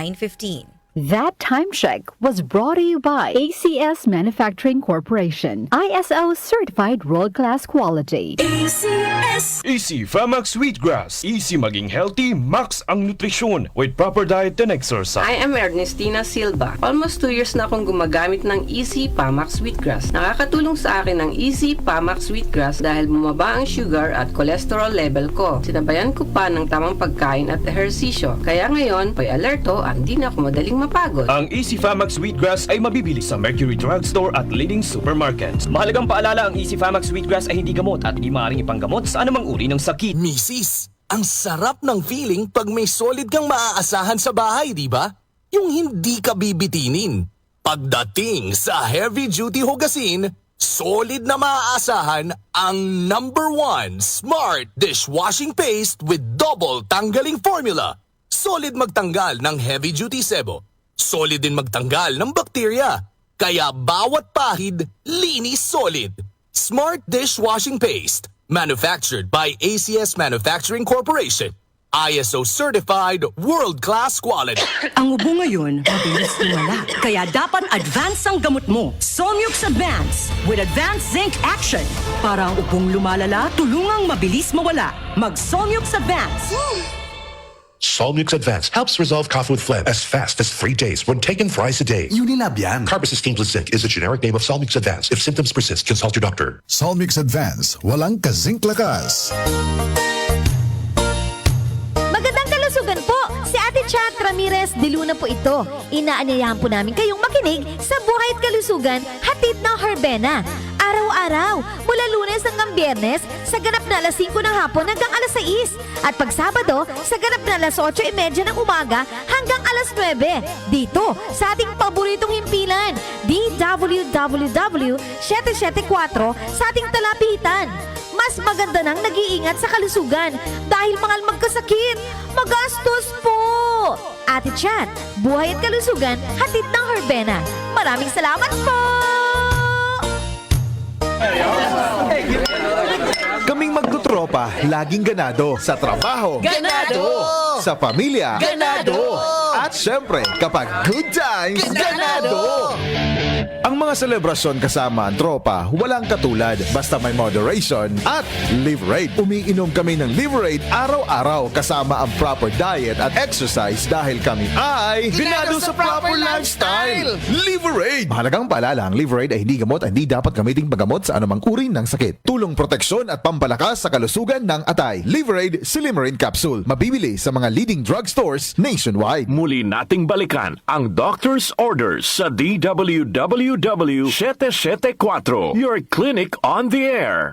9:15. That time check was brought to you by ACS Manufacturing Corporation, ISO certified world-class quality. ACS! Easy Famax Wheatgrass. Easy maging healthy, max ang nutrisyon with proper diet and exercise. I am Ernestina Silva. Almost 2 years na akong gumagamit ng Easy Famax Wheatgrass. Nakakatulong sa akin ang Easy Famax Wheatgrass dahil bumaba ang sugar at cholesterol level ko. Sinabayan ko pa ng tamang pagkain at ehersisyo. Kaya ngayon, may alerto at hindi na ako madaling mapagod. Ang Easy Famax Wheatgrass ay mabibili sa Mercury Drugstore at leading supermarkets. Mahalagang paalala, ang Easy Famax Wheatgrass ay hindi gamot at hindi maaaring ipanggamot sa anumang uri ng sakit. Misis, ang sarap ng feeling pag may solid kang maaasahan sa bahay, di ba? Yung hindi ka bibitinin. Pagdating sa heavy-duty hugasin, solid na maaasahan ang #1 Smart Dishwashing Paste with double tanggaling formula. Solid magtanggal ng heavy-duty sebo. Solid din magtanggal ng bakterya. Kaya bawat pahid, linis solid. Smart Dishwashing Paste. Manufactured by ACS Manufacturing Corporation. ISO certified world-class quality. Ang ubo ngayon, mabilis lumala. Kaya dapat advance ang gamot mo. Somyux Advance with Advanced Zinc Action. Para ang ubong lumalala, tulungang mabilis mawala. Mag-Somyux Advance. Solmux Advance helps resolve cough with phlegm as fast as 3 days when taken thrice a day. Unilab yan. Carbocisteine plus zinc is a generic name of Solmux Advance. If symptoms persist, consult your doctor. Solmux Advance, walang kazink lakas. Magandang kalusugan po! Si Ate Chat Ramirez de Luna po ito. Inaanyayahan po namin kayong makinig sa Buhay at Kalusugan, hatid ng Herbena. Araw-araw, mula Lunes hanggang Biyernes, sa ganap na alas 5 ng hapon hanggang alas 6. At pag Sabado, sa ganap na alas 8:30 ng umaga hanggang alas 9. Dito, sa ating paboritong himpilan, DWWW 774 sa ating talapitan. Mas maganda nang nag-iingat sa kalusugan dahil mahal magkasakit. Magastos po! Ate Chat, Buhay at Kalusugan, hatid ng Herbena. Maraming salamat po! Kaming magtutropa, laging ganado. Sa trabaho, Ganado! Sa pamilya, Ganado! At syempre, kapag good times, Ganado! Ang mga selebrasyon kasama ang tropa, walang katulad. Basta may moderation at Liverade. Umiinom kami ng Liverade araw-araw kasama ang proper diet at exercise dahil kami ay Ganado sa proper lifestyle! Liverade! Mahalagang paalala, ang Liverade ay hindi gamot at hindi dapat gamiting paggamot sa anumang uri ng sakit. Tulong proteksyon at pampalakas sa kalusugan ng atay. Liverade Silimarin Capsule. Mabibili sa mga leading drugstores nationwide. Muli nating balikan ang doctor's orders sa DWWW 774, your clinic on the air.